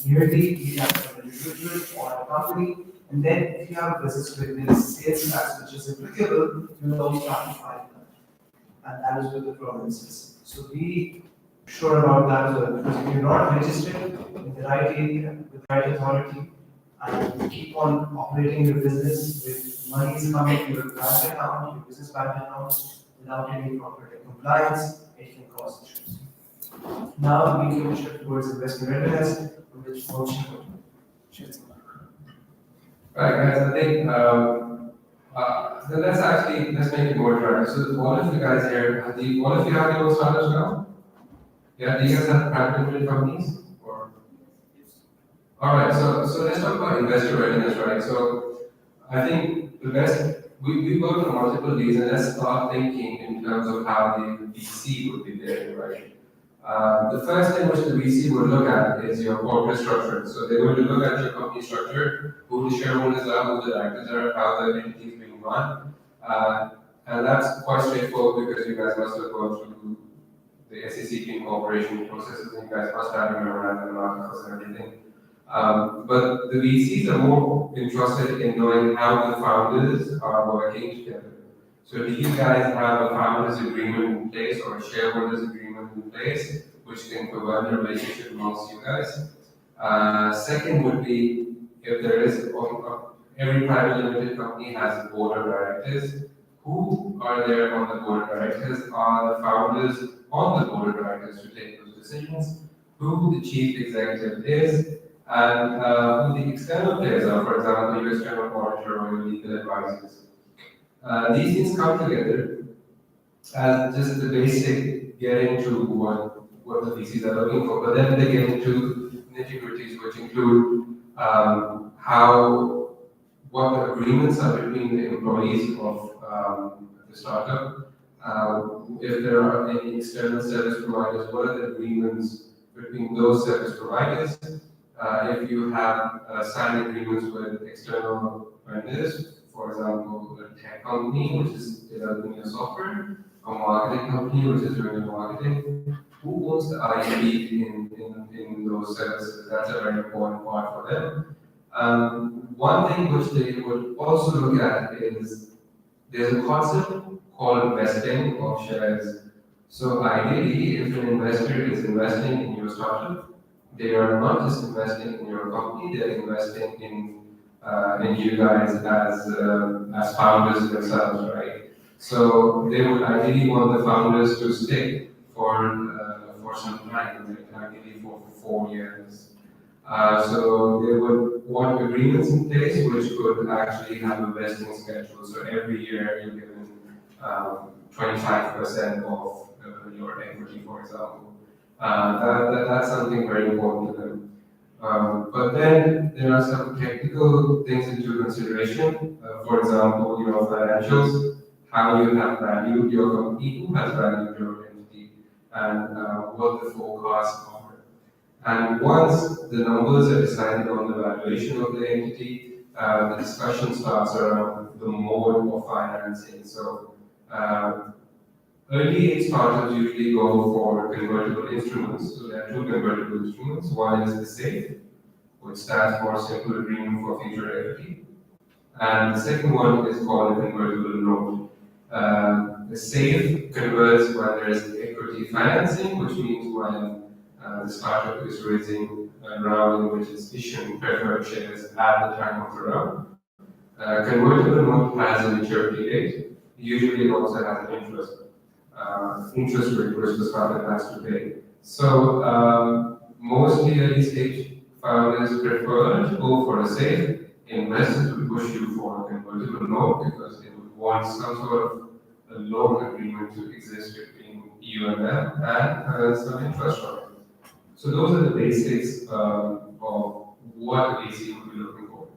yearly, be it as an individual or a company. And then if you have a business with this sales tax which is applicable, you will also have to file that. And that is with the provinces. So be sure about that as well, because if you're not registered in the right area, with the right authority, and you keep on operating your business with monies coming to your bank account, your business bank account, without any proper compliance, it can cause issues. Now we can shift towards investment readiness, which motion would. Right, guys, I think so let's make it more direct. So all of you guys here, all of you have your own startups now? Yeah, do you guys have private limited companies? Or all right, so let's talk about investor readiness, right? So I think the best we work on multiple leads, and let's start thinking in terms of how the VC would be there, right? The first thing which the VC would look at is your corporate structure. So they're going to look at your company structure, who the shareholders are, who the directors are, how the entity is being run. And that's quite straightforward because you guys must have gone through the SEC incorporation processes, and you guys must have your memorandum articles and everything. But the VCs are more interested in knowing how the founders are working together. So do you guys have a founders agreement in place or a shareholders agreement in place which can govern the relationship amongst you guys? Second would be if there is, every private limited company has a board of directors. Who are there on the board of directors? Are the founders on the board of directors to take those decisions? Who the chief executive is? And who the external players are, for example, your external auditor or your legal advisors. These things come together as just the basic getting to what the VCs are looking for, but then they get into nitty-gritties which include what the agreements are between the employees of the startup. If there are any external service providers, what are the agreements between those service providers? If you have signed agreements with external vendors, for example, a tech company which is developing your software, a marketing company which is doing your marketing, who owns the IP in those services? That's a very important part for them. One thing which they would also look at is there's a concept called vesting of shares. So ideally, if an investor is investing in your startup, they are not just investing in your company; they're investing in you guys as founders themselves, right? So they would ideally want the founders to stick for some time, like ideally for 4 years. So they would want agreements in place which could actually have a vesting schedule. So every year you're given 25% of your equity, for example. That's something very important to them. But then there are some technical things into consideration. For example, your financials, how you have valued your company, who has valued your entity, and what the forecasts are. And once the numbers are decided on the valuation of the entity, the discussion starts around the mode of financing. So early age startups usually go for convertible instruments. So there are two convertible instruments. One is the SAFE, which stands for Simple Agreement for Future Equity. And the second one is called a convertible note. The SAFE converts when there is equity financing, which means when the startup is raising a round in which it's issuing preferred shares at the time of the round. Convertible note has a maturity date. Usually it also has an interest rate which the startup has to pay. So mostly early stage founders prefer to go for a SAFE. Investors would push you for a convertible note because they would want some sort of a loan agreement to exist between you and them and some interest on it. So those are the basics of what a VC would be looking for.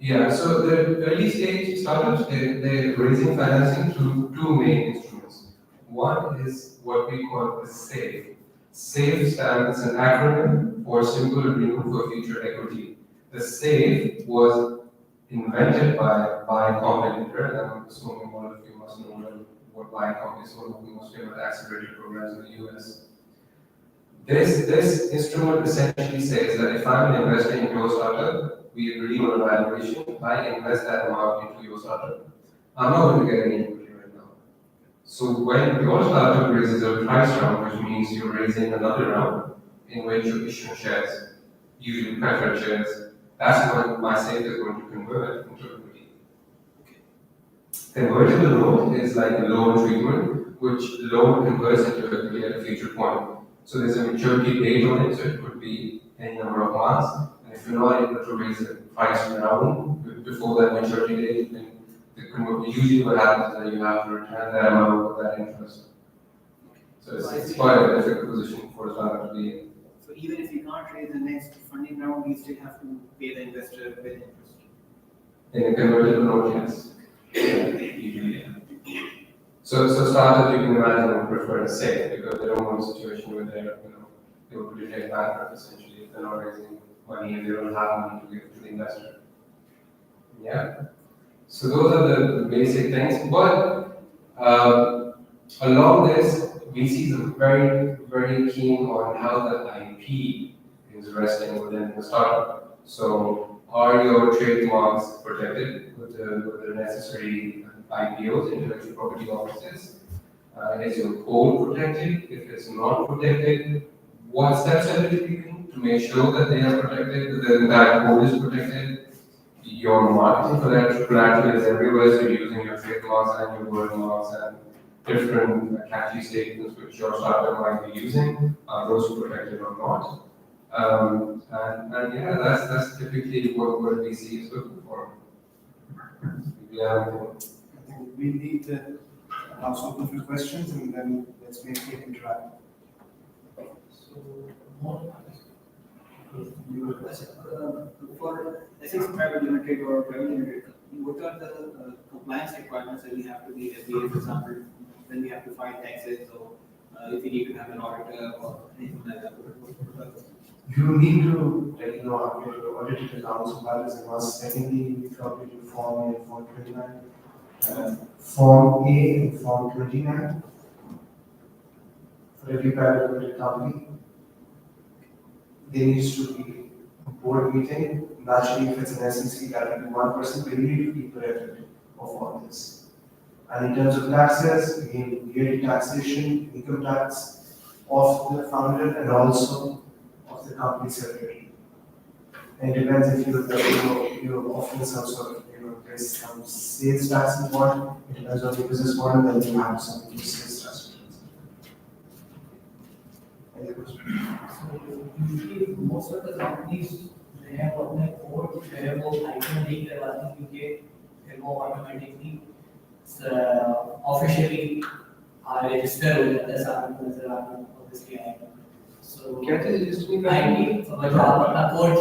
Yeah, so the early stage startups, they're raising financing through two main instruments. One is what we call a SAFE. SAFE stands, it's an acronym for Simple Agreement for Future Equity. The SAFE was invented by Combinator, and I'm assuming all of you must know what Y Combinator is, one of the most famous accelerator programs in the US. This instrument essentially says that if I'm investing in your startup, we agree on a valuation, I invest that amount into your startup. I'm not going to get any equity right now. So when your startup raises a price round, which means you're raising another round in which you're issuing shares, usually preferred shares, that's when my safe is going to convert into equity. Convertible note is like a loan treatment, which loan converts into equity at a future point. So there's a maturity date on it, so it could be any number of months. And if you're not able to raise the price round before that maturity date, then usually what happens is that you have to return that amount of that interest. So it's quite a difficult position for a startup to be in. So even if you can't raise the next funding round, you still have to pay the investor with interest. In a convertible note, yes. Usually, yeah. So startups you can imagine would prefer to safe because they don't want a situation where they would be taken bankrupt essentially if they're not raising money and they don't have money to give to the investor. Yeah. So those are the basic things. But along this, VCs are very, very keen on how the IP is resting within the startup. So are your trademarks protected with the necessary IPOs, intellectual property offices? Is your code protected? If it's not protected, what steps are you taking to make sure that they are protected, that code is protected? Your marketing collateral is everywhere, so you're using your trademarks and your word marks and different catchy statements which your startup might be using. Are those protected or not? And yeah, that's typically what VC is looking for. Yeah. I think we need to house open for questions and then let's make it interactive. So more for ethics private limited or private limited company, what are the compliance requirements that we have to be FDA, for example, when we have to file taxes or if we need to have an auditor or anything like that? You need to update your audited accounts, so that is a must. Secondly, we update your Form A and Form 29. Form A and Form 29 for every private limited company. There needs to be a board meeting. Naturally, if it's an SEC, that will be one person, but you need to keep record of all this. And in terms of taxes, again, yearly taxation, income tax of the founder and also of the company secretary. And it depends if you're offering some sort of, there's some sales tax involved. It depends on your business model, then you have some sales tax. Any questions? So usually most of the companies they have अपने code जो है वो item नहीं करवाते क्योंकि फिर वो automatically officially register हो जाता है सामने नजर आता है obviously आएगा. So क्या चीज़ register ID मतलब आप अपना code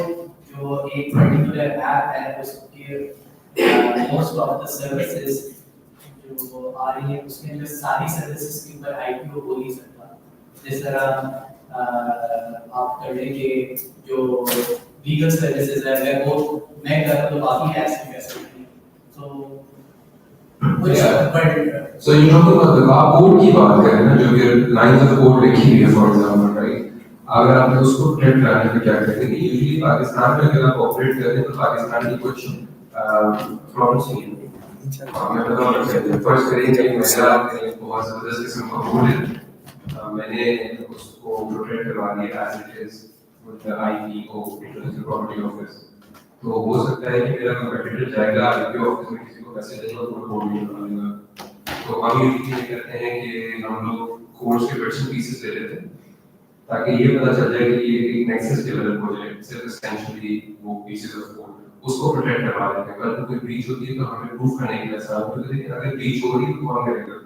जो एक particular app है उसके most of the services जो आ रही है उसमें जो सारी services के ऊपर IPO हो ही सकता है. जिस तरह आप कर लेंगे जो लीगल सर्विसेज है अगर वो मैं कर तो बाकी टैक्स में कर सकते हैं. So So you're talking about the code की बात करें ना जो कि lines of code लिखी हुई है for example, right? अगर आपने उसको protect कराने के क्या करते हैं? Usually पाकिस्तान में अगर आप operate करते हैं तो पाकिस्तान की कुछ problems नहीं है. मैं बताऊँ आपको first करेंगे मेरा बहुत ज़बरदस्त किस्म का code है. मैंने उसको protect करवा दिया as it is with the IPO, Intellectual Property Office. तो हो सकता है कि मेरा competitor जाएगा IPO ऑफिस में किसी को पैसे देगा और कोड नहीं बनाएगा. तो हम ये करते हैं कि हम लोग कोड्स के bits and pieces ले लेते हैं ताकि ये पता चल जाए कि ये एक नेक्सस डेवलप हो जाए. सिर्फ essentially वो pieces of code उसको protect करवा देते हैं. अगर कोई breach होती है तो हमें proof करने के लिए आसान होता है. लेकिन अगर breach हो रही है तो कौन करेगा?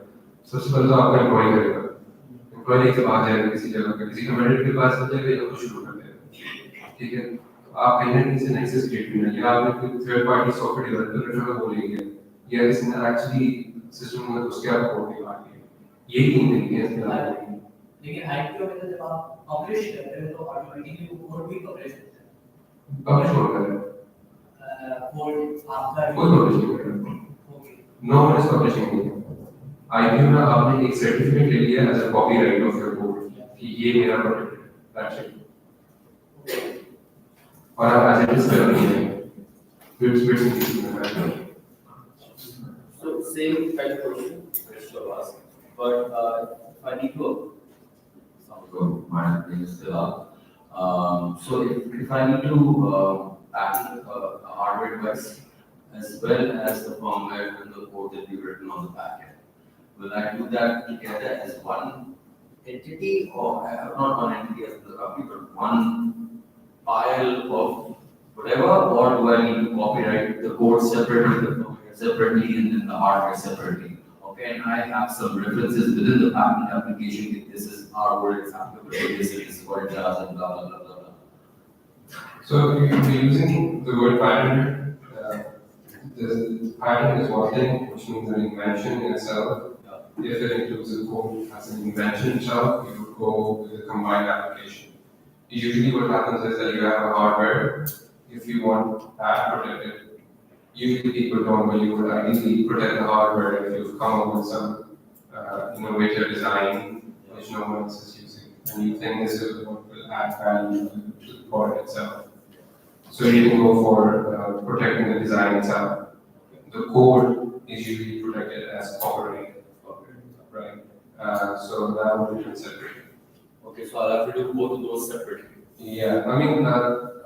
सबसे पहले तो आपका employee करेगा. employee के पास जाएगा किसी जगह पे किसी competitor के पास जाएगा या कुछ शुरू कर देगा. ठीक है. आप कहीं ना कहीं से नेक्सस क्रिएट करना है या आपने कोई थर्ड पार्टी सॉफ्टवेयर डेवलपर को बोलेंगे या इसने एक्चुअली सिस्टम में उसके आप कोड निकाल दिए. ये तीन तरीके हैं इसके अलावा. लेकिन आईपीओ में जब आप पब्लिश करते हैं तो ऑटोमेटिकली वो कोड भी पब्लिश होता है. पब्लिश होता है कोड आपका कोई पब्लिश नहीं करेगा. No one is publishing. IPO में आपने एक सर्टिफिकेट ले लिया as a copyright of your code कि ये मेरा प्रोडक्ट है. That's it. और आप एजेंट्स कर रही हैं bits bits in the background. So same kind of question, which you asked, but if I need to, sounds good, my thing is still up. So if I need to package a hardware device as well as the firmware and the code that we've written on the back end, will I do that together as one entity or not one entity as the company, but one file of whatever, or do I need to copyright the code separately, the firmware separately, and then the hardware separately? Okay, and I have some references within the patent application that this is our word is applicable to this, it is what it does, and blah blah blah blah blah. So you're using the word patent. The patent is one thing, which means an invention in itself. If it includes the code as an invention itself, you would go with a combined application. Usually what happens is that you have a hardware, if you want that protected, usually people don't, but you would ideally protect the hardware if you've come up with some innovative design which no one else is using. And you think this is what will add value to the product itself. So you can go for protecting the design itself. The code is usually protected as copyright, right? So that would be considered. Okay, so I'll have to do both of those separately. Yeah, I mean,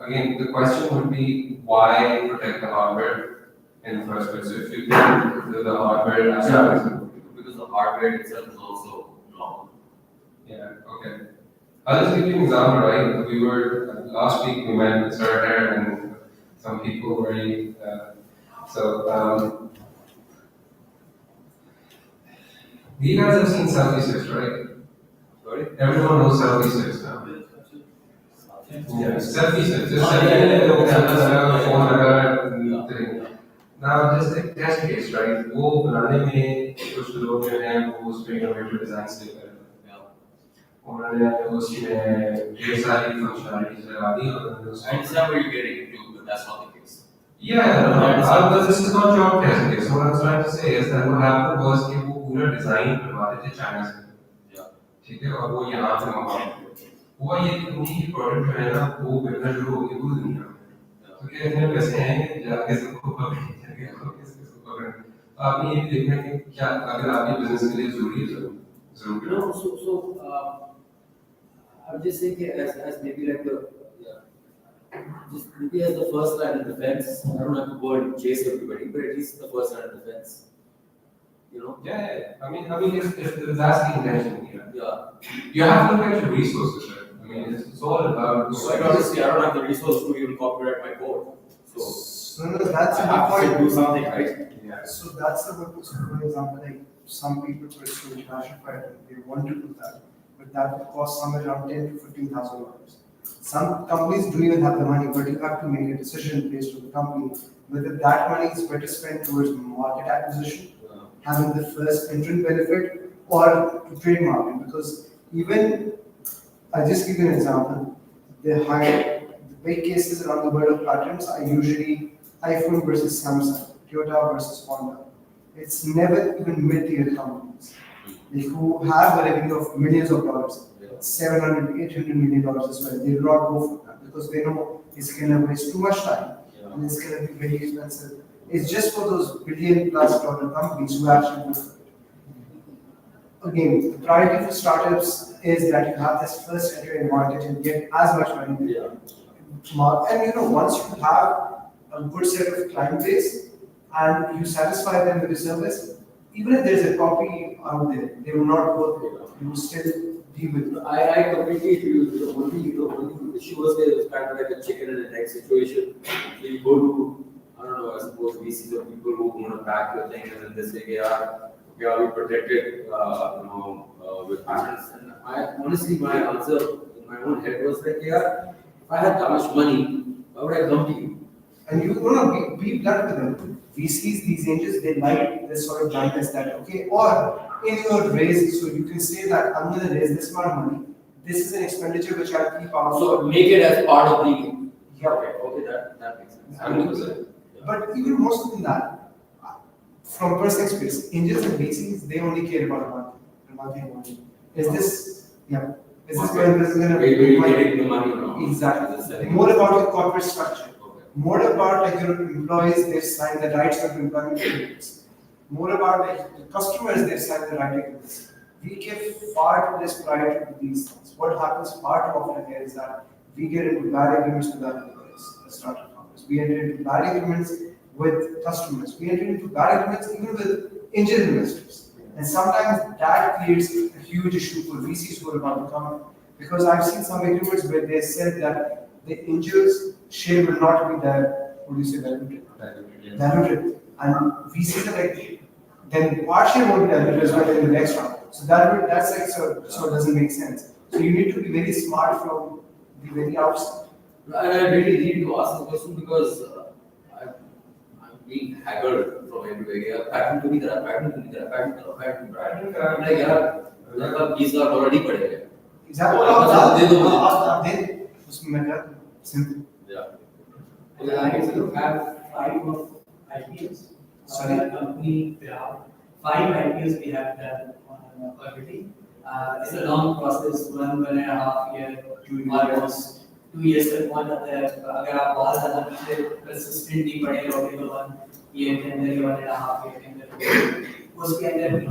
again, the question would be why protect the hardware in the first place? So if you think the hardware aspect, Because the hardware itself is also long. yeah, okay. I'll just give you an example, right? We were last week we met with Sarah and some people very you guys have seen selfie sticks, right? Sorry? Everyone knows selfie sticks now. Yeah, selfie sticks. Just Oh, yeah. phone लगा thing. Now just a test case, right? वो बनाने में कुछ लोग जो हैं वो उसमें innovative design से कर रहे हैं. उन्होंने उसमें ढेर सारी functionalities लगा दी और उन्होंने उसको. I understand where you're getting into, but that's not the case. Yeah, this is not job test case. What I was trying to say is that what happened was कि वो पूरा design करवाते थे China से. ठीक है और वो यहाँ पे मंगाते थे. हुआ ये कि उनकी प्रोडक्ट जो है ना वो बिकना शुरू हो गई पूरी दुनिया में. तो क्या इतने पैसे हैं कि जाके सबको पकड़ें. आपने ये भी देखना कि क्या अगर आपके बिजनेस के लिए जरूरी है जरूरी. No, so I would just think as maybe like just maybe as the first line of defense. I don't have to go and chase everybody, but at least the first line of defense. You know? Yeah. I mean, if that's the intention here, Yeah. you have to look at your resources, right? I mean, it's all about. So honestly, I don't have the resource to even copyright my code. So No, that's I a have good to point. do something, right? Yeah. So that's a good point. So for example, like some people pursue international patent, they want to do that, but that would cost somewhere around $10,000 to $15,000. Some companies don't even have the money, but you have to make a decision based on the company whether that money is better spent towards market acquisition, having the first entrant benefit, or to trademark it. Because even, I'll just give you an example. The big cases around the world of patents are usually iPhone versus Samsung, Toyota versus Honda. It's never even mid-tier companies who have a revenue of millions of dollars, $700, $800 million as well. They do not go for that because they know it's going to waste too much time and it's going to be very expensive. It's just for those billion-plus-dollar companies who actually go for it. Again, the priority for startups is that you have this first entry in market and get as much money. And once you have a good set of client base and you satisfy them with the service, even if there's a copy out there, they will not go there. You will still deal with it. I completely agree with you. The only issue was there was kind of like a chicken and an egg situation. So you go to, I don't know, I suppose VCs or people who want to back your thing and then they say, yeah, we protected, with patents. And honestly, my answer in my own head was like, yeah, if I had that much money, why would I come to you? And you want to be blunt with them. VCs, these angels, they like this sort of bluntness that, okay, or in your raise, so you can say that I'm going to raise this amount of money. This is an expenditure which I'll keep out. So make it as part of the. Yeah. Okay, that makes sense. 100%. But even more so than that, from personal experience, angels and VCs, they only care about one thing only. Is this, yeah. Is this going to Where you getting the money from? Exactly. Is it selling? More about your corporate structure. Okay. More about like your employees, they've signed the rights of employment agreements. More about like the customers, they've signed the right agreements. We give far too less priority to these things. What happens far too often here is that we get into bad agreements with our employees, the startup founders. We enter into bad agreements with customers. We enter into bad agreements even with angel investors. And sometimes that creates a huge issue for VCs who are about to come. Because I've seen some agreements where they said that the angel's share will not be there, what do you say, diluted. And VCs are like, then our share won't be diluted as well in the next round. So that's like, so it doesn't make sense. So you need to be very smart from the very outset. I really need to ask this question because I'm being haggled from everywhere. Patent to be there, patent to be there, patent to be there. I'm like, यार $20 already पड़े हैं. Exactly. आप दे दो मुझे. आप दे, उसमें क्या simple. Yeah. I used to have 5 of IPOs. Sorry? Our company, we have 5 IPOs we have done on equity. It's a long process, 1.5 year, almost 2 years तक पहुंच जाता है. अगर आप बहुत ज़्यादा पीछे persistent नहीं पड़े रहोगे तो 1 year के अंदर, 1.5 year के अंदर, उसके अंदर भी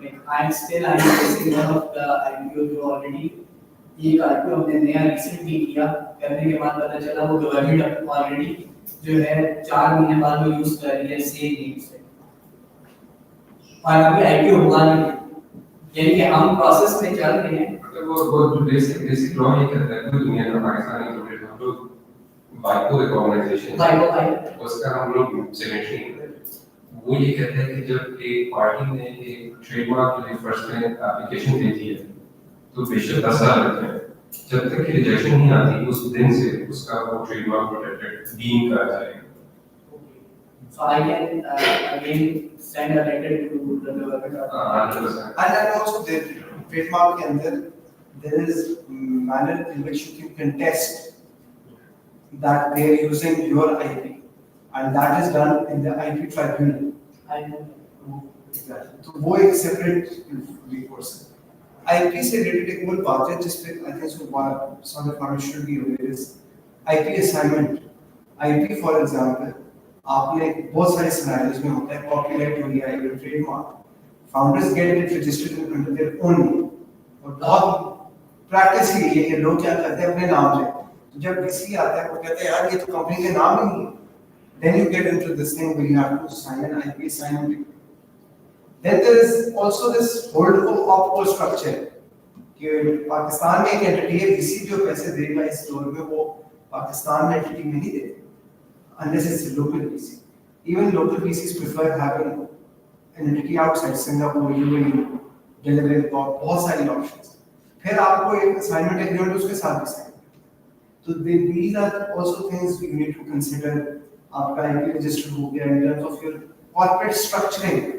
like I'm facing one of the IPO जो already एक IPO हमने नया recently किया, करने के बाद पता चला वो गवर्नमेंट ऑलरेडी जो है 4 महीने बाद वो यूज कर रही है सेम नेम से, और अभी IPO हुआ नहीं, यानी कि हम प्रोसेस में चल रहे हैं. वो जो बेसिक लॉ ये कहता है कि दुनिया में पाकिस्तान इंक्लूडेड हम लोग वाइको एक ऑर्गेनाइजेशन है, उसका हम लोग सिग्नेटरी हैं. वो ये कहता है कि जब एक पार्टी ने एक ट्रेडमार्क के लिए फर्स्ट में एप्लीकेशन भेजी है तो बेशक 10 साल लगते हैं, जब तक कि रिजेक्शन नहीं आती उस दिन से उसका वो ट्रेडमार्क प्रोटेक्टेड डीम करा जाएगा. So I can again send a letter to the government. 100%. And then also the trademark के अंदर there is manner in which you can contest that they are using your IP, and that is done in the IP tribunal. I know. Exactly. तो वो एक separate recourse है. IP से related एक और बात है जिस पे I think so some of the founders should be aware is IP assignment. IP for example, आपने बहुत सारे scenarios में होता है copyright हो गया या trademark. Founders get it registered under their own name. और बहुत practice ही है कि लोग क्या करते हैं अपने नाम से. तो जब VC आता है वो कहते हैं यार ये तो कंपनी के नाम ही नहीं है. Then you get into this thing where you have to sign an IP assignment. Then there is also this holdco structure. कि पाकिस्तान में एक एंटिटी है, VC जो पैसे देगा इस स्टोर में वो पाकिस्तान में एंटिटी में नहीं देगा, unless it's a local VC. Even local VCs prefer having an entity outside Singapore, UAE, delivering बहुत सारी options. फिर आपको एक assignment agreement उसके साथ भी sign. So these are also things you need to consider. आपका IP register हो गया in terms of your corporate structuring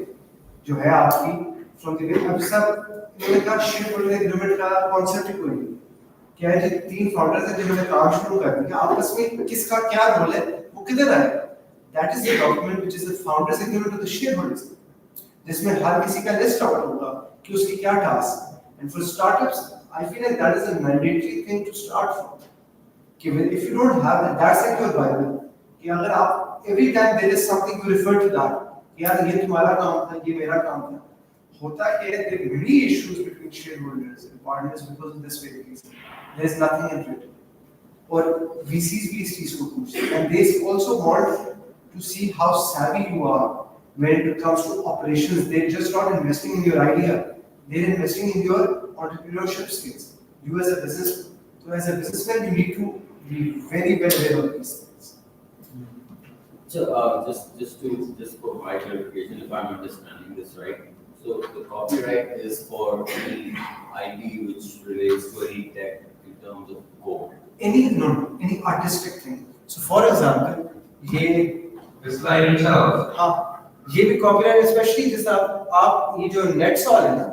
जो है आपकी from the way अब सब इन्होंने कहा शेयर होल्डर एग्रीमेंट का कॉन्सेप्ट ही कोई नहीं. क्या है जी 3 फाउंडर्स हैं जिन्होंने काम शुरू कर दिया, आपस में किसका क्या रोल है वो किधर आएगा. That is the document which is the founders agreement of the shareholders, जिसमें हर किसी का लिस्ट आउट होगा कि उसकी क्या टास्क है. And for startups, I feel like that is a mandatory thing to start from. कि if you don't have that, that's like your Bible. कि अगर आप every time there is something you refer to that, यार ये तुम्हारा काम था, ये मेरा काम था. होता है कि there are many issues between shareholders and partners because of this very reason. There is nothing in written. और VCs भी इस चीज को पूछते हैं, and they also want to see how savvy you are when it comes to operations. They're just not investing in your idea; they're investing in your entrepreneurship skills. You as a businessman, you need to be very well aware of these things. So just for my clarification, if I'm understanding this right, so the copyright is for any IP which relates to any tech in terms of code. Any artistic thing. So for example, ये The slide itself. हाँ ये भी copyright, especially जैसे आप ये जो NetSol है ना,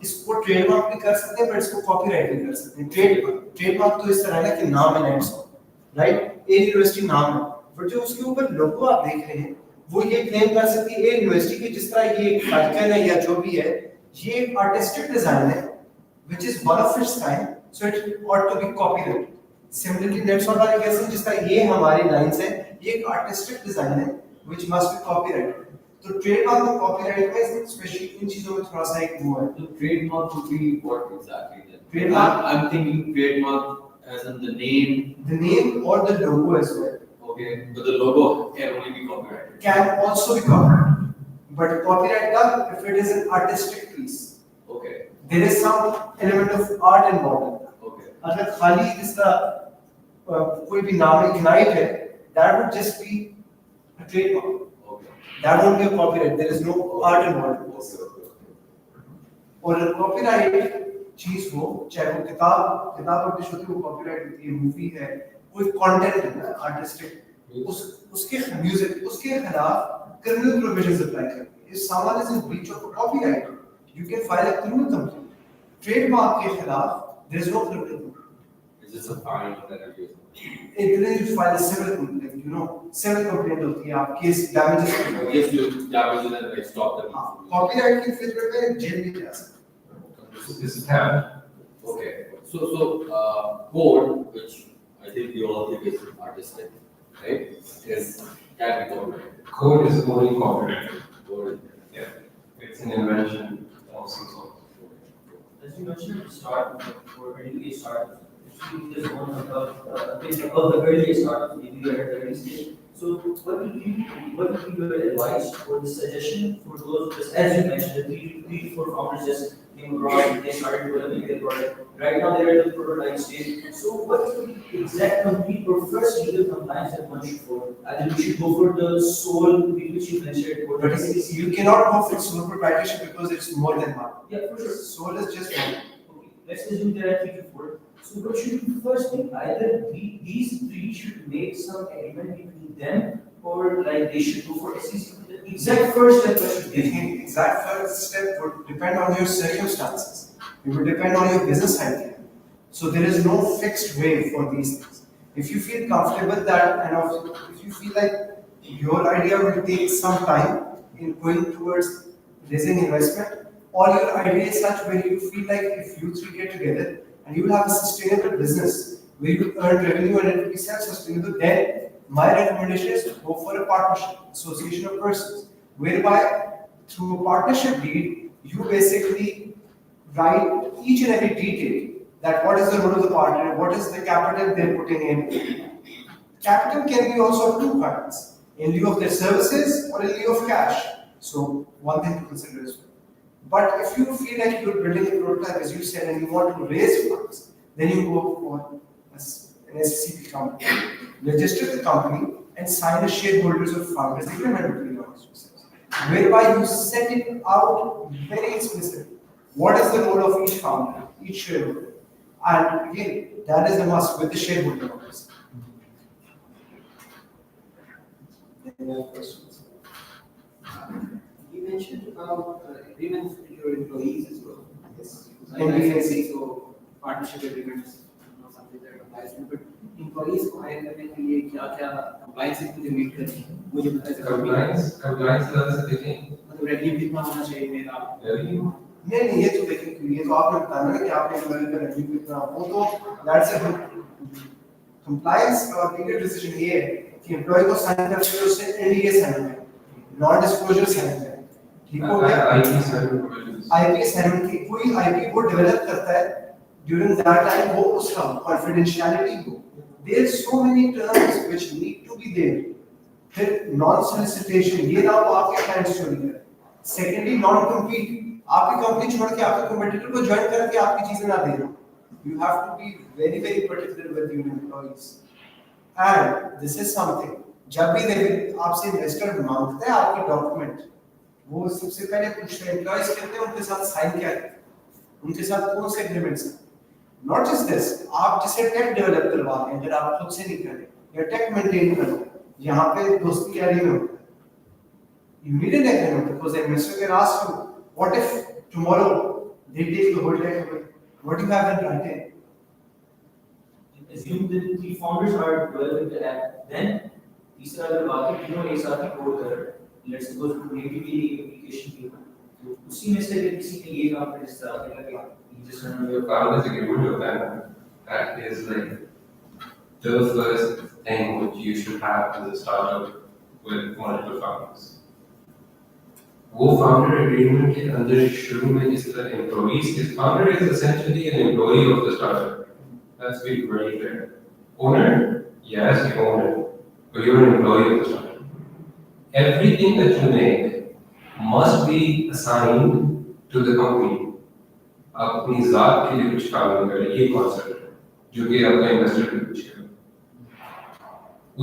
इसको ट्रेडमार्क भी कर सकते हैं, पर इसको कॉपीराइट भी कर सकते हैं. ट्रेडमार्क तो इस तरह है ना कि नाम है NetSol, राइट? ए यूनिवर्सिटी नाम है, पर जो उसके ऊपर लोगो आप देख रहे हैं वो ये क्लेम कर सकती है ए यूनिवर्सिटी की, जिस तरह ये फैल्कन है या जो भी है, ये एक आर्टिस्टिक डिजाइन है which is one of its kind. so it ought to be copyrighted. Similarly, that's what I guess जिसका ये हमारी lines है, ये एक artistic design है, which must be copyrighted. तो trademark और copyright में especially इन चीजों में थोड़ा सा एक वो है. The trademark would be what exactly then? Trademark- I'm thinking trademark as in the name, The name or the logo as well okay, but the logo can only be copyrighted. can also be copyrighted. But copyright का if it is an artistic piece, Okay, there is some element of art involved. okay, अगर खाली इसका कोई भी नाम ignite है, that would just be a trademark. okay, That won't be a copyright. There is no art involved. okay. और copyright चीज हो, चाहे वो किताब पब्लिश होती है, वो कॉपीराइट होती है, मूवी है, कोई कंटेंट है ना आर्टिस्टिक, उसके म्यूजिक, उसके खिलाफ क्रिमिनल प्रोविजंस अप्लाई करती है. If someone is in breach of a copyright, you can file a criminal complaint. Trademark के खिलाफ there is no criminal complaint. Is this a fine penalty? It is file a civil complaint. You know, civil complaint होती है, आप case damages. Yes, you damage and I stop them. Copyright की infringement में jail भी जा सकते. This is tab. Okay, so code, which I think we all think is artistic, right? Is can be copyrighted. Code is only copyrighted. Code. Yeah, it's an invention of some sort. As you mentioned at the start, for early startups, actually there's one above the early startups, maybe we are at the early stage. So what would be your advice or the suggestion for those, just as you mentioned, the three to four founders just came abroad and they started developing their product. Right now they're at the prototype stage. So what is the exact complete or first legal compliance that one should follow? Either we should go for the sole, which you mentioned, or But you cannot go for sole proprietorship because it's more than one. yeah, for sure. Sole is just one. Okay, let's assume there are three to four. So what should be the first thing? Either these three should make some agreement between them, or like they should go for SEC. The exact first step that should The be. exact first step would depend on your circumstances. It would depend on your business idea. So there is no fixed way for these things. If you feel comfortable that, and if you feel like your idea will take some time in going towards raising investment, or your idea is such where you feel like if you three get together and you will have a sustainable business where you earn revenue and it will be self-sustainable, then my recommendation is to go for a partnership, association of persons, whereby through a partnership deed, you basically write each and every detail that what is the role of the partner, what is the capital they're putting in. Capital can be also of two kinds, in lieu of their services or in lieu of cash. So one thing to consider as well. But if you feel like you're building a prototype, as you said, and you want to raise funds, then you go for an SCP company, register the company, and sign a shareholders or founders agreement between yourselves, whereby you set it out very explicitly. What is the role of each founder, each shareholder? And again, that is a must with the shareholder office. Any other questions? You mentioned about agreements with your employees as well. Yes. I see, so partnership agreements, something that applies to, but employees को hire करने के लिए क्या compliance से मुझे meet करनी है, मुझे पता है Compliance level से देखें. मतलब revenue कितना होना चाहिए मेरा, Revenue. नहीं ये तो देखें, ये तो आपने बताया ना कि आपने एम्प्लॉय का रिव्यू कितना, वो तो दैट्स अ कंप्लायंस और लीगल डिसीजन ये है कि एम्प्लॉय को साइन करते हुए उससे एनडीए साइन है, नॉन डिस्क्लोजर साइन है, ठीक हो गया. IP certificates. आईपी साइन की कोई आईपी को डेवलप करता है ड्यूरिंग दैट टाइम, वो उसका कॉन्फिडेंशियलिटी हो, there are so many terms which need to be there. फिर नॉन सॉलिसिटेशन, ये ना वो आपके क्लाइंट स्टोरी है. सेकेंडली नॉन कम्पीट, आपकी कंपनी छोड़ के आपके कॉम्पिटिटर को ज्वाइन करके आपकी चीजें ना देना. You have to be very particular with your employees. And this is something, जब भी आपसे इन्वेस्टर मांगता है आपकी डॉक्यूमेंट, वो सबसे पहले पूछते हैं एम्प्लॉइज कहते हैं उनके साथ साइन क्या है, उनके साथ कौन से एग्रीमेंट्स हैं. नॉट जस्ट दिस, आप जिसे टेक डेवलप करवा रहे हैं, अगर आप खुद से नहीं कर रहे या टेक मेंटेन कर रहे हैं, यहाँ पे दोस्ती यारी में होता है. You need an agreement because the investor can ask you, what if tomorrow they take the whole tech away? What do you have in writing? Assume that the three founders are developing the app, then तीसरा अगर बाकी तीनों एक साथ ही code कर, let's suppose creatively application के उसी में से अगर किसी ने ये काम कर जिस तरह का कि you just remember Your founders agreement with them, that is like the first thing which you should have as a startup with multiple founders. वो founder agreement के अंदर शुरू में जिस तरह employees, this founder is essentially an employee of the startup. Let's be very clear. Owner, yes, you own it, but you're an employee of the startup. Everything that you make must be assigned to the company. आप अपनी जात के लिए कुछ काम नहीं कर रहे, ये कॉन्सेप्ट है जो कि आपका इन्वेस्टर भी कुछ है।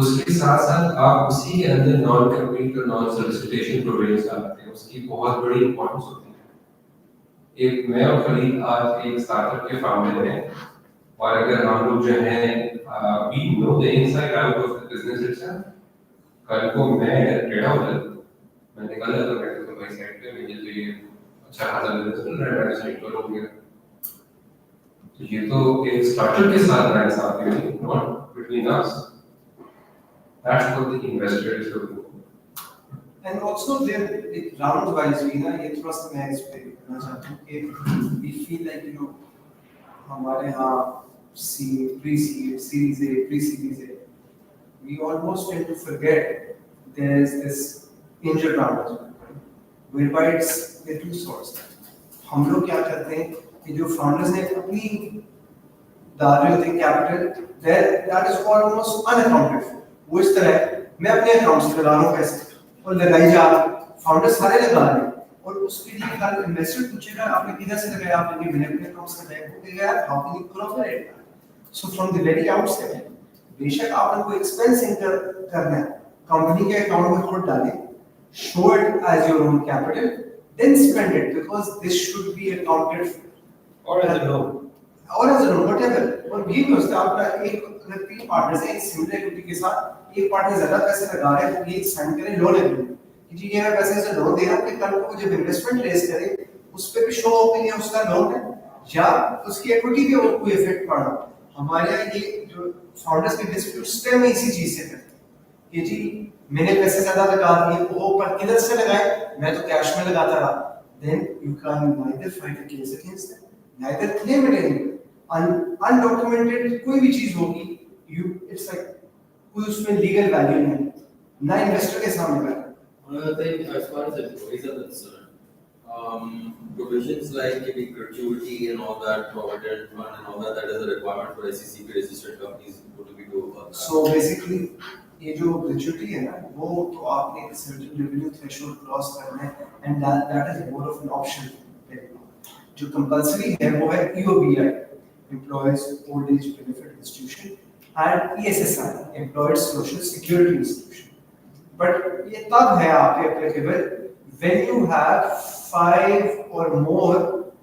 उसके साथ साथ आप उसी के अंदर नॉन कम्पीट और नॉन सोलिसिटेशन प्रोविजंस डालते हैं, उसकी बहुत बड़ी इंपॉर्टेंस होती है। एक मैं और खलील आज एक स्टार्टअप के फाउंडर हैं और अगर हम लोग जो हैं we know the inside out of the business itself. कल को मैं ट्रेड आउट मैं निकला तो कहते तो भाई साइड पे मुझे तो ये अच्छा खासा बिजनेस चल रहा है, साइड पर हो गया। तो ये तो एक स्टार्टअप के साथ ना इंसाफ है, not between us. That's what the investor is looking for. And also there एक round wise भी ना ये थोड़ा सा मैं इस पे कहना चाहता हूँ कि we feel like you know हमारे यहाँ pre-seed, series A, pre-series A, we almost tend to forget there is this angel round as well, whereby it's the two sorts. हम लोग क्या करते हैं कि जो founders ने अपनी डाल रहे होते हैं capital, that is almost unaccounted for. वो इस तरह है, मैं अपने अकाउंट से लगा रहा हूँ पैसे और लगाई जा रहा हूँ, फाउंडर सारे लगा रहे हैं और उसके लिए कल इन्वेस्टर पूछेगा आपने किधर से लगाया, आपने मैंने अपने अकाउंट से लगाया, वो कहेगा यार how can you collaborate. So from the very outset बेशक आपने कोई एक्सपेंस इंकर करना है कंपनी के अकाउंट में खुद डालें, show it as your own capital, then spend it because this should be accounted Or as a loan. और एज अ व्हाटएवर। और ये भी होता है आपका एक अगर तीन पार्टनर्स हैं सिमिलर इक्विटी के साथ, एक पार्टनर ज्यादा पैसे लगा रहा है तो ये साइन करें लोन एग्रीमेंट कि जी ये मैं पैसे से लोन दे रहा हूं कि कल को जब इन्वेस्टमेंट रेज करे उस पे भी शो हो कि ये उसका लोन है या उसकी इक्विटी पे कोई इफेक्ट पड़ा। हमारे यहाँ ये जो फाउंडर्स के डिस्प्यूट स्टेम इसी चीज से करते हैं कि जी मैंने पैसे ज्यादा लगा दिए, वो पर किधर से लगाए, मैं तो कैश में लगाता रहा, then you can neither fight a case against that, neither claim it anywhere. Undocumented कोई भी चीज होगी यू इट्स लाइक कोई उसमें लीगल वैल्यू नहीं ना इन्वेस्टर के सामने बैठा। Another thing, as far as employees are concerned, provisions like giving gratuity and all that, provident fund and all that, that is a requirement for SEC registered companies. What do we do about that? So basically ये जो gratuity है ना वो तो आपने एक certain revenue threshold cross करना है and that is more of an option। जो compulsory है वो है EOBI, Employees Old Age Benefit Institution, and ESSI, Employees Social Security Institution. But ये तब है आपके applicable when you have 5 or more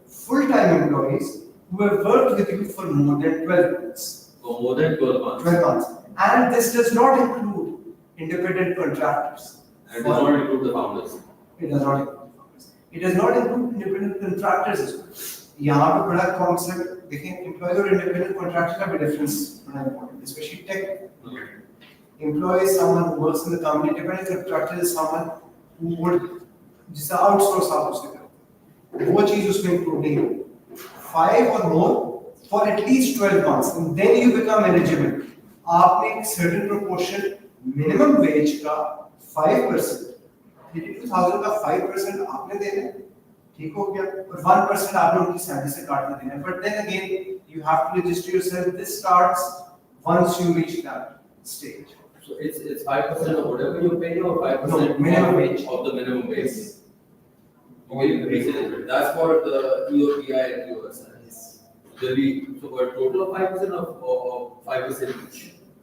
full-time employees who have worked with you for more than 12 months. For more than 12 months. 12 months. And this does not include independent contractors. And does not include the founders. It does not include founders. It does not include independent contractors as well. यहाँ पे बड़ा concept देखें, employees और independent contractors का भी difference बड़ा important, especially tech. Okay. Employee is someone who works in the company. Independent contractor is someone who would जिसे outsource आप उसे करो, वो चीज उसमें include नहीं होगी. 5 or more for at least 12 months, and then you become eligible. आपने एक certain proportion minimum wage का 5%, 32,000 का 5% आपने देना है, ठीक हो गया, और 1% आपने उनकी सैलरी से काट के देना है. But then again, you have to register yourself. This starts once you reach that stage. So it's 5% of whatever you pay or 5% No, minimum wage. of the minimum wage. Okay, that's for the EOPI and EOSI. There'll be so a total of 5% of 5% each.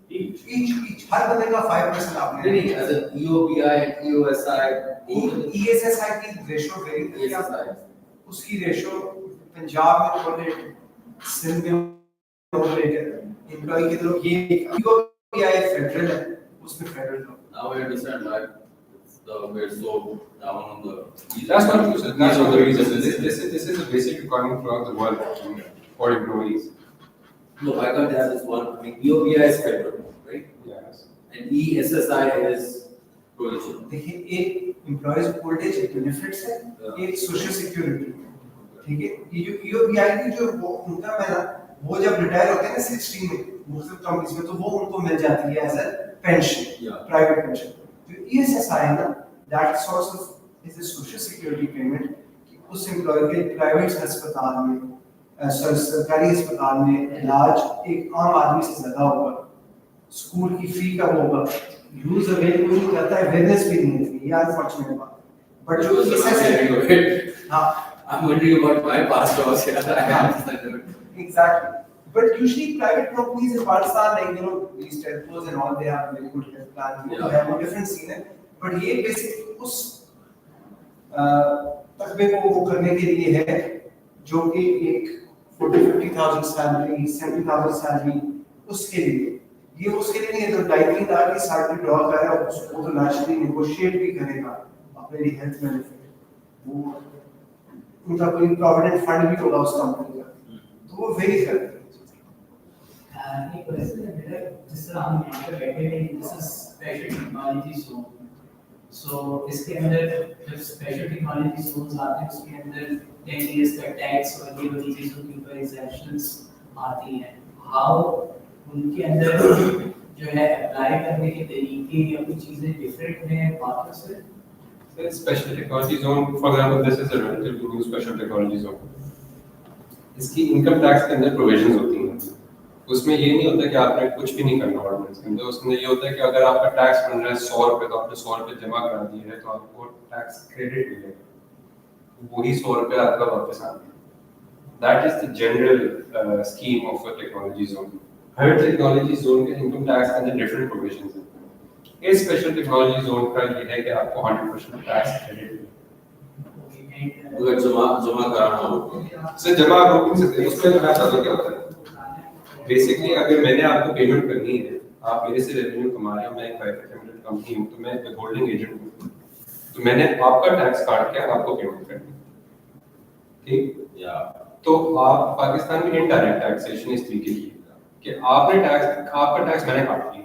Each हर बंदे का 5% आपने Really, as an EOPI and EOSI, ESSI की ratio very करती है. ESSI. उसकी ratio Punjab में lower rate, Sindh में lower rate है, एम्प्लॉय की तरफ ये EOPI फेडरल है, उसमें federal low. Now I understand why we're so down on the. That's not the reason. This is a basic requirement throughout the world for employees. No, why can't they have this one? I mean, EOPI is federal, right? Yes. And ESSI is देखिए एक employees old age benefits है, एक social security, ठीक है। ये जो EOBI की जो वो इनकम है ना, वो जब रिटायर होते हैं ना 60 में मुख्तलिफ कंपनीज में, तो वो उनको मिल जाती है as a pension, private pension. तो ईएसएसआई है ना, that source of is a social security payment, कि उस एम्प्लॉय के प्राइवेट अस्पताल में सरकारी अस्पताल में इलाज एक आम आदमी से ज्यादा होगा, स्कूल की फी कम होगा, यूज अवेल कोई नहीं करता है, अवेयरनेस भी नहीं है, ये अनफॉर्चुनेट बात। बट जो ईएसएसआई, हाँ I'm wondering about my past also. exactly. But usually private companies in Pakistan, like these telcos and all, they have very good health plans. They have a different scene है. But ये basically उस तकबे को वो करने के लिए है जो कि एक 40-50,000 सैलरी, 70,000 सैलरी, उसके लिए। ये उसके लिए नहीं है, तो 19,000 की सैलरी ड्रॉ करे और उसको तो नेचुरली नेगोशिएट भी करेगा अपने हेल्थ बेनिफिट। वो उनका कोई प्रोविडेंट फंड भी होगा उस कंपनी का, तो वो वेरी करते हैं। एक क्वेश्चन है मेरा, जिस तरह हम यहाँ पे बैठे हैं, this is special technology zone. So इसके अंदर जब स्पेशल टेक्नोलॉजी जोन्स आते हैं, उसके अंदर 10 इयर्स का टैक्स और ये वाली चीजों की ऊपर एग्जेम्पशंस आती हैं। हाउ उनके अंदर जो है अप्लाई करने के तरीके या कुछ चीजें डिफरेंट हैं बाकी से? Special technology zone, for example this is a relative new special technology zone. इसकी इनकम टैक्स के अंदर प्रोविजंस होती हैं। उसमें ये नहीं होता कि आपने कुछ भी नहीं करना ऑर्डिनेंस के अंदर। उसमें ये होता है कि अगर आपका टैक्स बन रहा है 100 रुपये, तो आपने 100 रुपये जमा करा दिए है, तो आपको टैक्स क्रेडिट मिलेगा, वही 100 रुपये आपका वापस आएंगे। That is the general scheme of a technology zone. Her technology zone के इनकम टैक्स के अंदर डिफरेंट प्रोविजंस हैं। इस स्पेशल टेक्नोलॉजी जोन का ये है कि आपको 100% टैक्स क्रेडिट अगर जमा कराना हो से जमा आप रोक नहीं सकते। उसमें मैं बताता क्या होता है। बेसिकली अगर मैंने आपको पेमेंट करनी है, आप मेरे से रेवेन्यू कमा रहे हो, मैं एक प्राइवेट लिमिटेड कंपनी हूं, तो मैं विथहोल्डिंग एजेंट हूं, तो मैंने आपका टैक्स काट के आपको पेमेंट करनी है, ठीक? या तो आप पाकिस्तान में इनडायरेक्ट टैक्सेशन इस तरीके की कि आपका टैक्स मैंने काट लिया,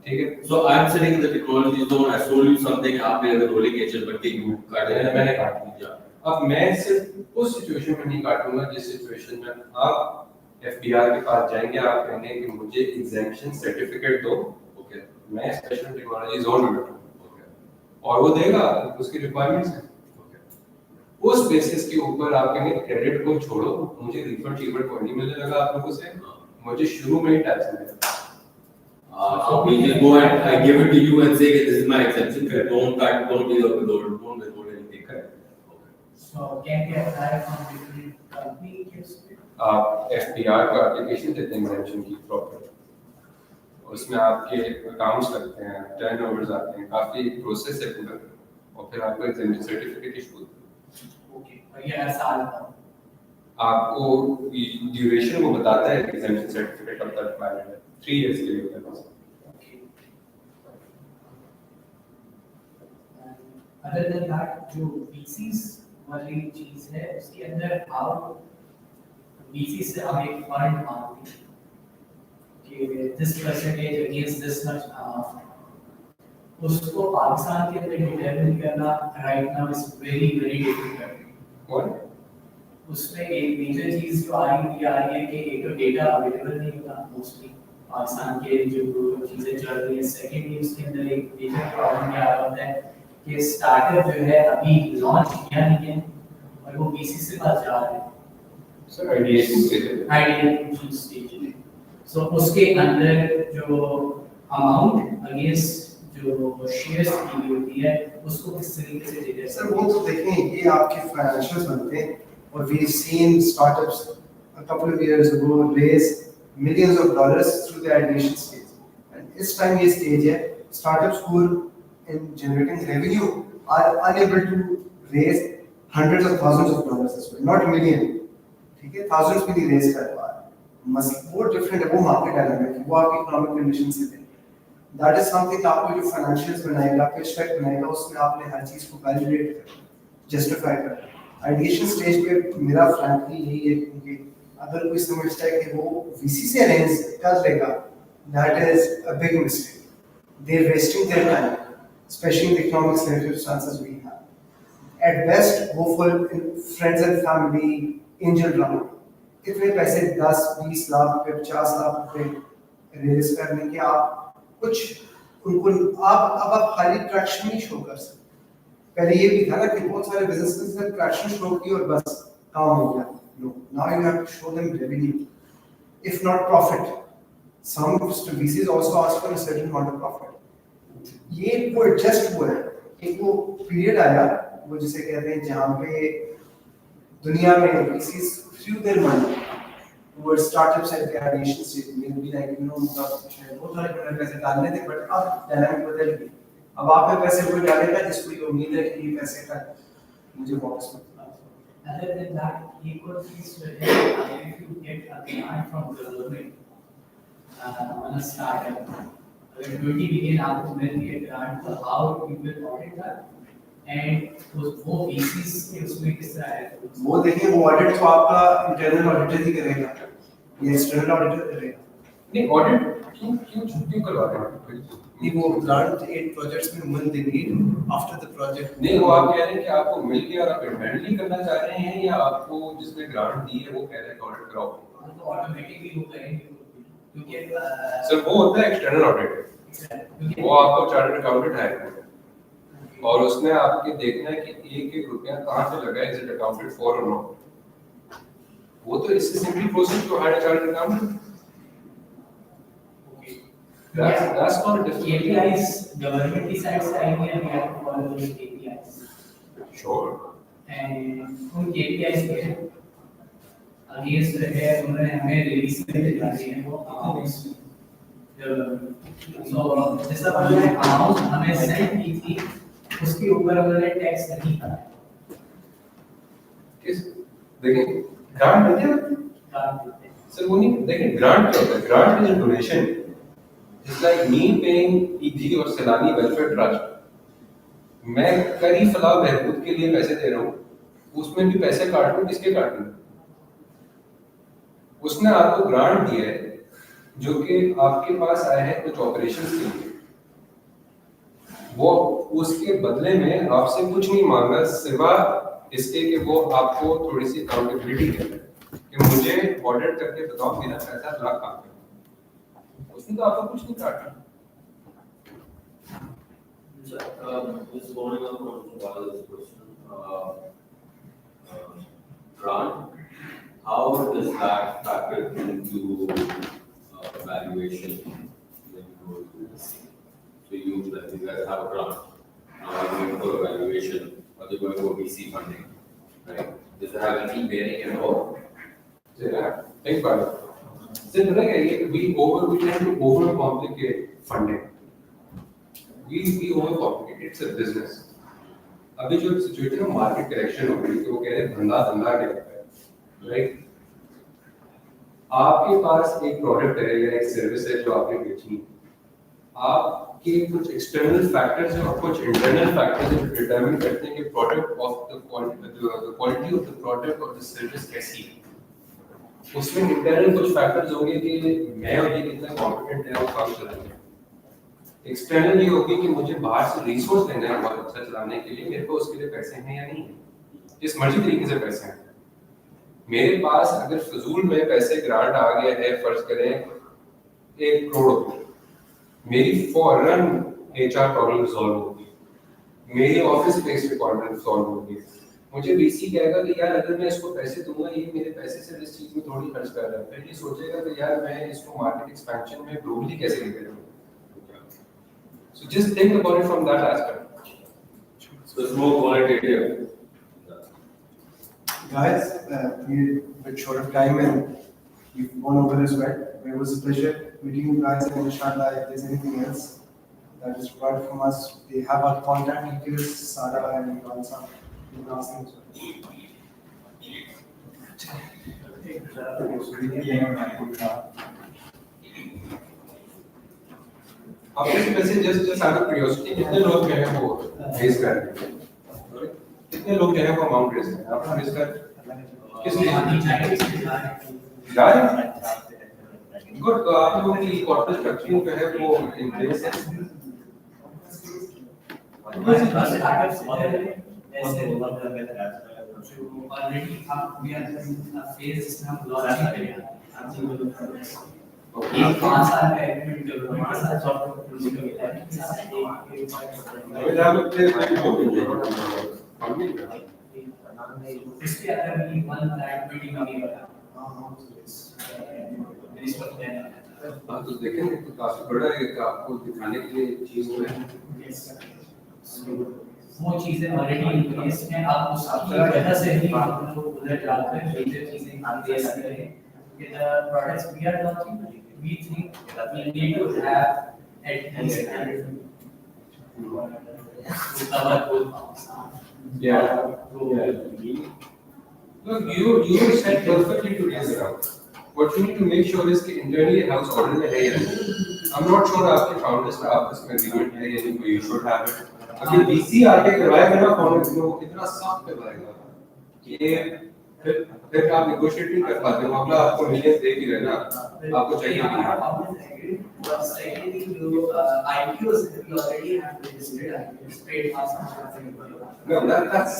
ठीक है। So I'm sitting in the technology zone. I sold you something. आप मेरे rolling agent बनके you काट रहे हैं, मैंने काट लिया। अब मैं सिर्फ उस सिचुएशन में नहीं काटूंगा जिस सिचुएशन में आप एफबीआर के पास जाएंगे, आप कहेंगे कि मुझे एग्जेम्पशन सर्टिफिकेट दो, ओके, मैं स्पेशल टेक्नोलॉजी जोन में बैठूं, ओके, और वो देगा, उसकी रिक्वायरमेंट्स हैं, ओके। उस बेसिस के ऊपर आप कहेंगे क्रेडिट को छोड़ो, मुझे रिफंड कोई नहीं मिलने लगा आप लोगों से, मुझे शुरू में ही टैक्स मिलेगा। So we just go and I give it to you and say that this is my exemption. Don't cut, don't withhold anything. Correct. So can we apply from different companies? आप FBR का application देते हैं exemption की proper, उसमें आपके accounts लगते हैं, turnovers आते हैं, काफी प्रोसेस है पूरा, और फिर आपको एग्जेम्पशन सर्टिफिकेट इशू होता है। ओके, और ये हर साल का आपको ड्यूरेशन वो बताता है एग्जेम्पशन सर्टिफिकेट कब तक वैलिड है, 3 इयर्स के लिए होता है। अदर देन दैट जो वीसीस वाली चीज है, उसके अंदर हाउ वीसी से हम एक फंड मांगते हैं कि this percentage against this much, उसको पाकिस्तान के अंदर डिटरमिन करना right now is very very difficult. और उसमें एक मेजर चीज जो आ रही है कि एक तो डेटा अवेलेबल नहीं होता मोस्टली पाकिस्तान के जो चीजें चल रही है। सेकेंडली उसके अंदर एक मेजर प्रॉब्लम ये आ रहा होता है कि स्टार्टअप जो है अभी लॉन्च किया नहीं है और वो बीसी से पास जा रहे हैं, सर आइडिया स्टेज में। सो उसके अंदर जो अमाउंट अगेंस्ट जो शेयर्स की होती है उसको किस तरीके से देते हैं? सर वो तो देखें, ये आपके फाइनेंशियल्स बनते हैं, और we seen startups a couple of years ago raise millions of dollars through the ideation stage, and इस टाइम ये स्टेज है startups who are in generating revenue are unable to raise hundreds of thousands of dollars as well, not million, ठीक है, thousands भी नहीं raise कर पा रहे। मसला वो डिफरेंट है, वो मार्केट डायनामिक है, वो आपकी इकोनॉमिक कंडीशन से है। दैट इज समथिंग आपको जो फाइनेंशियल्स बनाएगा, आपको स्ट्रक्चर बनाएगा, उसमें आपने हर चीज को कैलकुलेट करना, जस्टिफाई करना। आइडिएशन स्टेज पे मेरा फ्रैंकली यही है, क्योंकि अगर कोई समझता है कि वो वीसी से अरेंज कर लेगा, that is a big mistake. They are wasting their time, especially in the economic circumstances we have. At best, go for friends and family angel round. इतने पैसे 10-20 लाख रुपए 50 लाख रुपए रेज करने के आप कुछ उनको आप हाई ट्रैक्शन नहीं शो कर सकते। पहले ये भी था ना कि बहुत सारे बिजनेसेस ने ट्रैक्शन शो की और बस काम हो गया। No, now you have to show them revenue, if not profit. Some VCs also ask for a certain amount of profit। ये वो एडजस्ट हुआ है। एक वो पीरियड आया वो जिसे कहते हैं जहाँ पे दुनिया में VCs threw their money towards startups and their nation state में भी like बहुत सारे पैसे डालने थे, बट अब डायनामिक बदल गई। अब आप में पैसे कोई डालेगा जिसको ये उम्मीद है कि ये पैसे का मुझे वापस मिलेगा। Other than that, he could please if you get a grant from the government on a startup. When 20 begin आपको मिल गया grant, तो how you will audit that? And वो VCs के उसमें किस तरह है? वो देखिए वो ऑडिट तो आपका इंटरनल ऑडिटर ही करेगा या एक्सटर्नल ऑडिटर करेगा। नहीं, ऑडिट क्यों करवा रहे हैं? नहीं, वो ग्रांट 8 प्रोजेक्ट्स में one they need after the project. नहीं, वो आप कह रहे हैं कि आपको मिल गया और आप इंटरनली करना चाह रहे हैं, या आपको जिसने ग्रांट दी है वो कह रहे हैं कि ऑडिट कराओ? तो ऑटोमेटिकली वो करेंगे क्योंकि सर वो होता है एक्सटर्नल ऑडिट। वो आपको चार्टर्ड अकाउंटेंट हायर करेगा और उसने आपके देखना है कि एक एक रुपया कहाँ से लगा है, इज इट अकाउंटेड फॉर और नॉट। वो तो इससे simple process to hire chartered accountant. That's not a difficult. KPIs, government decides the idea, we have to follow those KPIs. Sure. And उन KPIs के against है उन्होंने हमें रिलीज में दिला दिए हैं वो accounts। So जैसा उन्होंने अमाउंट हमें सेंड की थी उसके ऊपर उन्होंने टैक्स नहीं काटा। किस देखिए ग्रांट देते हैं सर, वो नहीं देखिए ग्रांट क्या होता है? Grant is a donation. It's like me paying ईदी और सैलानी वेलफेयर ट्रस्ट। मैं कई फलाह बहबूद के लिए पैसे दे रहा हूँ, उसमें भी पैसे काट रहा हूँ, किसके काट रहा हूँ? उसने आपको ग्रांट दिया है जो कि आपके पास आया है कुछ ऑपरेशंस के लिए, वो उसके बदले में आपसे कुछ नहीं मांगा सिवा इसके कि वो आपको थोड़ी सी अकाउंटेबिलिटी दे कि मुझे ऑडिट करके बताओ मेरा पैसा थोड़ा काम है। उसने तो आपको कुछ नहीं काटा। Just following up on Bala's question, grant, how does that factor into evaluation when you go to this? So you guys have a grant, now you're going for evaluation, or you're going for VC funding, right? Does that have any bearing at all? Yeah, think about it. So we tend to overcomplicate funding. We overcomplicate. It's a business. अभी जो situation है market correction हो गई तो वो कह रहे हैं धंधा क्या होता है, राइट? आपके पास एक प्रोडक्ट है या एक सर्विस है जो आपने बेचनी, आपके कुछ एक्सटर्नल फैक्टर्स हैं और कुछ इंटरनल फैक्टर्स हैं जो डिटरमिन करते हैं कि product of the quality of the product और द सर्विस कैसी है। उसमें इंटरनल कुछ फैक्टर्स होंगे कि मैं और ये कितना कॉम्पिटेंट है वो काम चलाने। एक्सटर्नल ये होगी कि मुझे बाहर से रिसोर्स लेना है बहुत अच्छा चलाने के लिए, मेरे को उसके लिए पैसे हैं या नहीं है, जिस मर्जी तरीके से पैसे हैं। मेरे पास अगर फजूल में पैसे ग्रांट आ गया है, फर्ज करें 1 करोड़ रुपए, मेरी फौरन HR प्रॉब्लम रिजॉल्व होगी, मेरी ऑफिस स्पेस रिक्वायरमेंट सॉल्व होगी। मुझे VC कहेगा कि यार अगर मैं इसको पैसे दूंगा ये मेरे पैसे से इस चीज में थोड़ी खर्च कर रहा है, फिर ये सोचेगा कि यार मैं इसको मार्केट एक्सपेंशन में ग्लोबली कैसे लेकर जाऊं। So just think about it from that aspect. So it's more qualitative. Guys, we're a bit short of time and we've gone over as well. It was a pleasure meeting you guys, and inshallah, if there's anything else that is required from us, we have our contact details, Sara and Ivansa. You can ask them आपके से पैसे just out of curiosity कितने लोग जो हैं वो raise कर रहे हैं, कितने लोग जो हैं वो अमाउंट रेज कर रहे हैं, आप रेज कर किस लिए जा रहे हैं? गुड, तो आप लोगों की कॉर्पोरेट स्ट्रक्चर जो है वो इन प्लेस है। Startups ऐसे जो already we are in a phase जिसमें हम launching करेंगे। एक 5 साल का agreement डेवलपमेंट के साथ सॉफ्टवेयर प्रोड्यूस करेंगे। इसके अंदर भी 1 लाख मीटिंग होगी वाला। हाँ तो देखेंगे तो काफी बड़ा है कि आपको दिखाने के लिए चीज में वो चीजें ऑलरेडी इन प्लेस में आप उसकी वजह से ही हम लोग उधर जाकर मेजर चीजें दे सकते हैं कि the products we are launching we think we need to have at least 100 to cover both parts. Look, you said perfectly to raise it out. What you need to make sure is कि internally house order में है या नहीं. I'm not sure आपके founders का आपस में agreement है या नहीं, but you should have it. अगर VC आके करवाएगा ना founders को इतना सख्त करवाएगा कि फिर आप negotiate नहीं कर पाते हो. अगला आपको millions दे भी रहे ना, आपको चाहिए भी नहीं. IPOs we already have registered IPOs paid for some. No, that's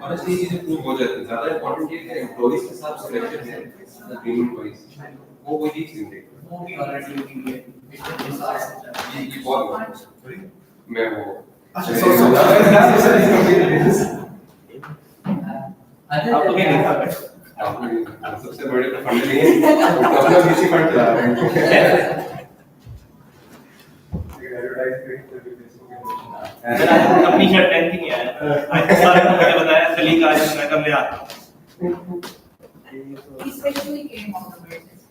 honestly चीजें prove हो जाती हैं. ज़्यादा important ये है employees के साथ selection है, agreement wise. वो चीज नहीं है. वो भी already हुई है. ये बहुत मैं वो अच्छा आपको क्या लिखा है? सबसे बड़े तो फंड नहीं है, अपना VC फंड चला रहे हैं. अपनी शर्ट पहन के नहीं आया। आज सारे को मैंने बताया चली का आज मैं कब ले आता हूँ। Especially came on the basis.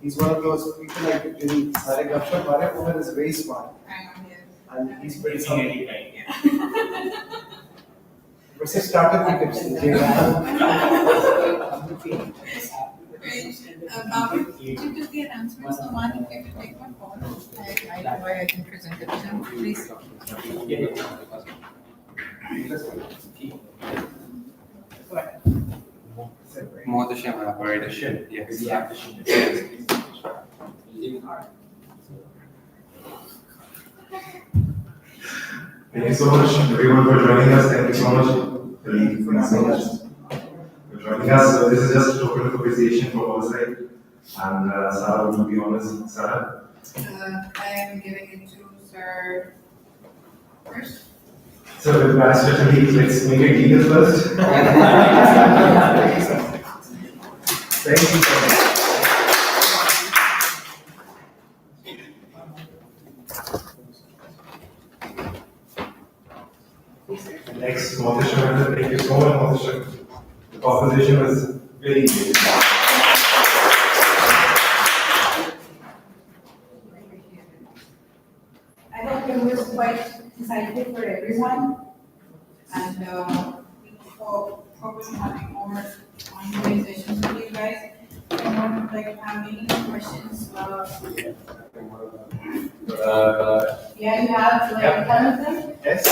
He's one of those people like really सारे गपशप मारे, woman is very smart I know, yes. and he's pretty It's smart. really right, yeah. वैसे startup की tips दीजिएगा. Bhavik, you took the announcement, so Man, if you take my phone, I can present it to him, please. Go ahead. More the shame operator ship. Yes. Thank you so much, everyone, for joining us. Thank you so much, Khalid. Thank you so much for joining us. This is just a token of appreciation for our side. And Sarah, will be honest, Sarah. I am giving it to Sir first. So, with Master Khalid, let's make it legal first. Thank you so much. Next, Motisha, thank you so much, Motisha. The proposition was very good. I hope it was quite insightful for everyone. And we hope to having more ongoing sessions with you guys. I don't like have any questions. Yeah, you have like 10 of them. Yes.